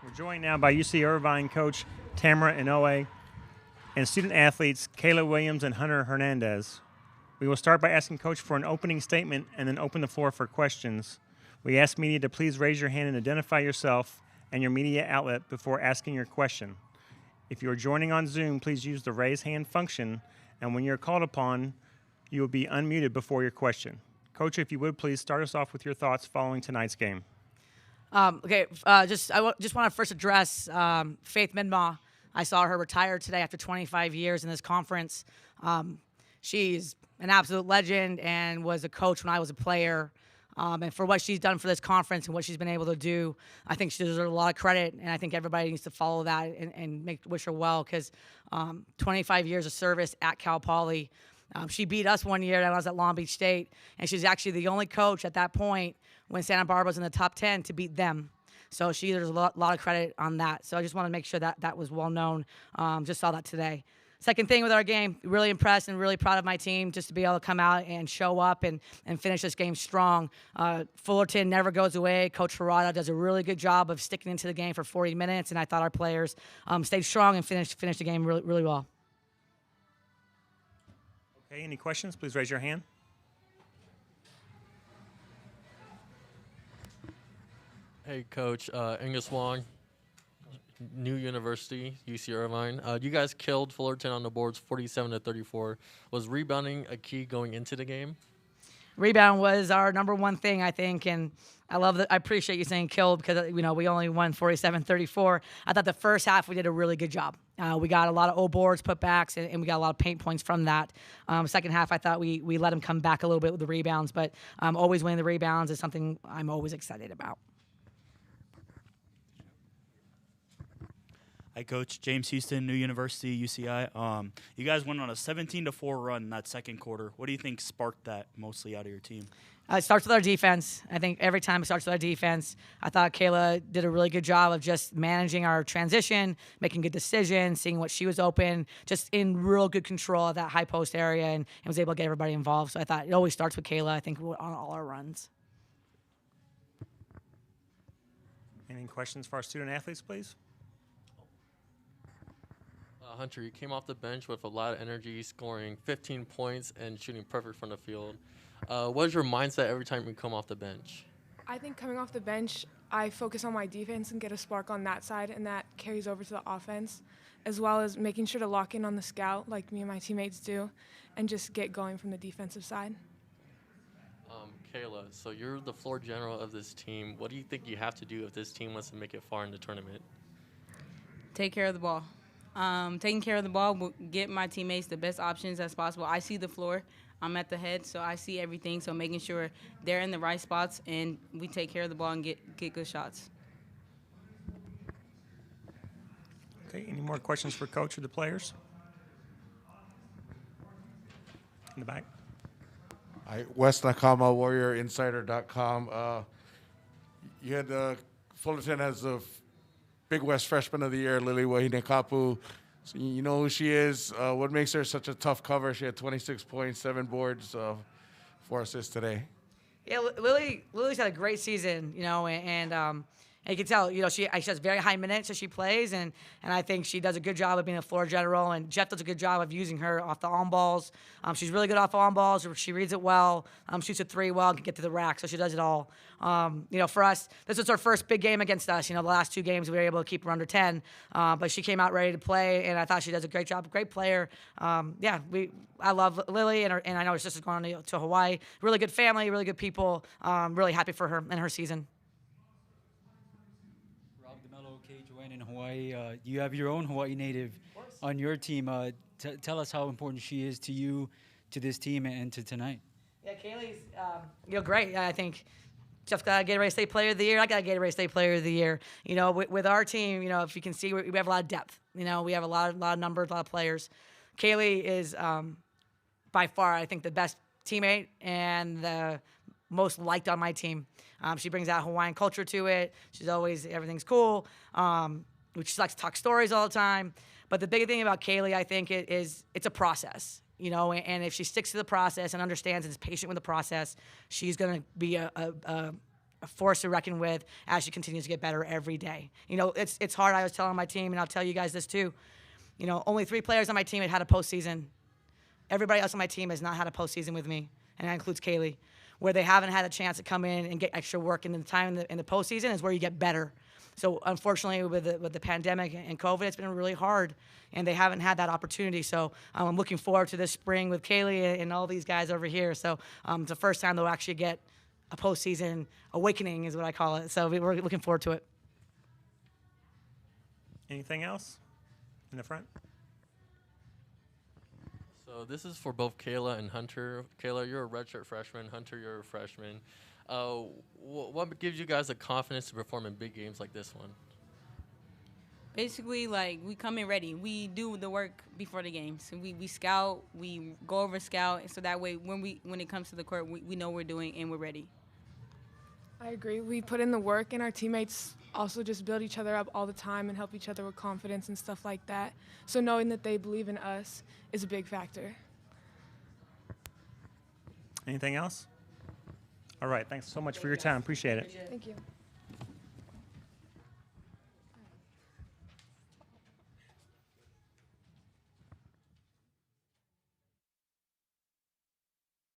We're joined now by UC Irvine coach Tamara Inoue and student athletes Kayla Williams and Hunter Hernandez. We will start by asking Coach for an opening statement and then open the floor for questions. We ask media to please raise your hand and identify yourself and your media outlet before asking your question. If you are joining on Zoom, please use the raise hand function, and when you're called upon, you will be unmuted before your question. Coach, if you would please start us off with your thoughts following tonight's game. I just want to first address Faith Minma. I saw her retire today after 25 years in this conference. She's an absolute legend and was a coach when I was a player. And for what she's done for this conference and what she's been able to do, I think she deserves a lot of credit, and I think everybody needs to follow that and wish her well, because 25 years of service at Cal Poly. She beat us one year, and I was at Long Beach State, and she's actually the only coach at that point when Santa Barbara was in the top 10 to beat them. So she deserves a lot of credit on that. So I just want to make sure that was well known. Just saw that today. Second thing with our game, really impressed and really proud of my team just to be able to come out and show up and finish this game strong. Fullerton never goes away. Coach Ferrata does a really good job of sticking into the game for 40 minutes, and I thought our players stayed strong and finished the game really, really well. Okay, any questions? Please raise your hand. Hey, Coach. Angus Wong, New University, UC Irvine. You guys killed Fullerton on the boards 47-34. Was rebounding a key going into the game? Rebound was our number one thing, I think, and I appreciate you saying killed, because we only won 47-34. I thought the first half we did a really good job. We got a lot of O boards, putbacks, and we got a lot of paint points from that. Second half, I thought we let them come back a little bit with the rebounds, but always winning the rebounds is something I'm always excited about. Hi, Coach. James Houston, New University, UCI. You guys went on a 17-4 run in that second quarter. What do you think sparked that mostly out of your team? It starts with our defense. I think every time it starts with our defense. I thought Kayla did a really good job of just managing our transition, making good decisions, seeing what she was open, just in real good control of that high post area, and was able to get everybody involved. So I thought it always starts with Kayla, I think, on all our runs. Any questions for our student athletes, please? Hunter, you came off the bench with a lot of energy, scoring 15 points and shooting perfect from the field. What is your mindset every time you come off the bench? I think coming off the bench, I focus on my defense and get a spark on that side, and that carries over to the offense, as well as making sure to lock in on the scout like me and my teammates do, and just get going from the defensive side. Kayla, so you're the floor general of this team. What do you think you have to do if this team wants to make it far in the tournament? Take care of the ball. Taking care of the ball will get my teammates the best options as possible. I see the floor. I'm at the head, so I see everything. So making sure they're in the right spots and we take care of the ball and get good shots. Okay, any more questions for Coach or the players? In the back. Hi, Wes Nakama, WarriorInsider.com. You had Fullerton as the Big West Freshman of the Year, Lily Wahinekapu. So you know who she is. What makes her such a tough cover? She had 26 points, 7 boards, 4 assists today. Yeah, Lily's had a great season, and you can tell, she has very high minutes as she plays, and I think she does a good job of being a floor general, and Jeff does a good job of using her off the on-balls. She's really good off on-balls. She reads it well, shoots a three well, and can get to the rack, so she does it all. For us, this was our first big game against us. The last 2 games we were able to keep her under 10, but she came out ready to play, and I thought she does a great job. Great player. I love Lily, and I know her sister's going to Hawaii. Really good family, really good people. Really happy for her and her season. In Hawaii, you have your own Hawaii native on your team. Tell us how important she is to you, to this team, and to tonight. Yeah, Kaylee's great. I think Jeff's got a Gatorade State Player of the Year. I got a Gatorade State Player of the Year. With our team, if you can see, we have a lot of depth. We have a lot of numbers, a lot of players. Kaylee is by far, I think, the best teammate and the most liked on my team. She brings out Hawaiian culture to it. She's always, everything's cool. She likes to talk stories all the time. But the big thing about Kaylee, I think, is it's a process. And if she sticks to the process and understands and is patient with the process, she's going to be a a force to reckon with as she continues to get better every day. You know, it's hard. I was telling my team, and I'll tell you guys this too. You know, only 3 players on my team had a postseason. Everybody else on my team has not had a postseason with me, and that includes Kaylee. Where they haven't had a chance to come in and get extra work in the time in the postseason is where you get better. So unfortunately, with the pandemic and COVID, it's been really hard, and they haven't had that opportunity. So I'm looking forward to this spring with Kaylee and all these guys over here. So it's the first time they'll actually get a postseason awakening, is what I call it. So we're looking forward to it. Anything else in the front? So this is for both Kayla and Hunter. Kayla, you're a redshirt freshman. Hunter, you're a freshman. What gives you guys the confidence to perform in big games like this one? Basically, like, we come in ready. We do the work before the game. So we scout, we go over scout, so that way when it comes to the court, we know what we're doing and we're ready. I agree. We put in the work, and our teammates also just build each other up all the time and help each other with confidence and stuff like that. So knowing that they believe in us is a big factor. Anything else? All right. Thanks so much for your time. Appreciate it. Thank you.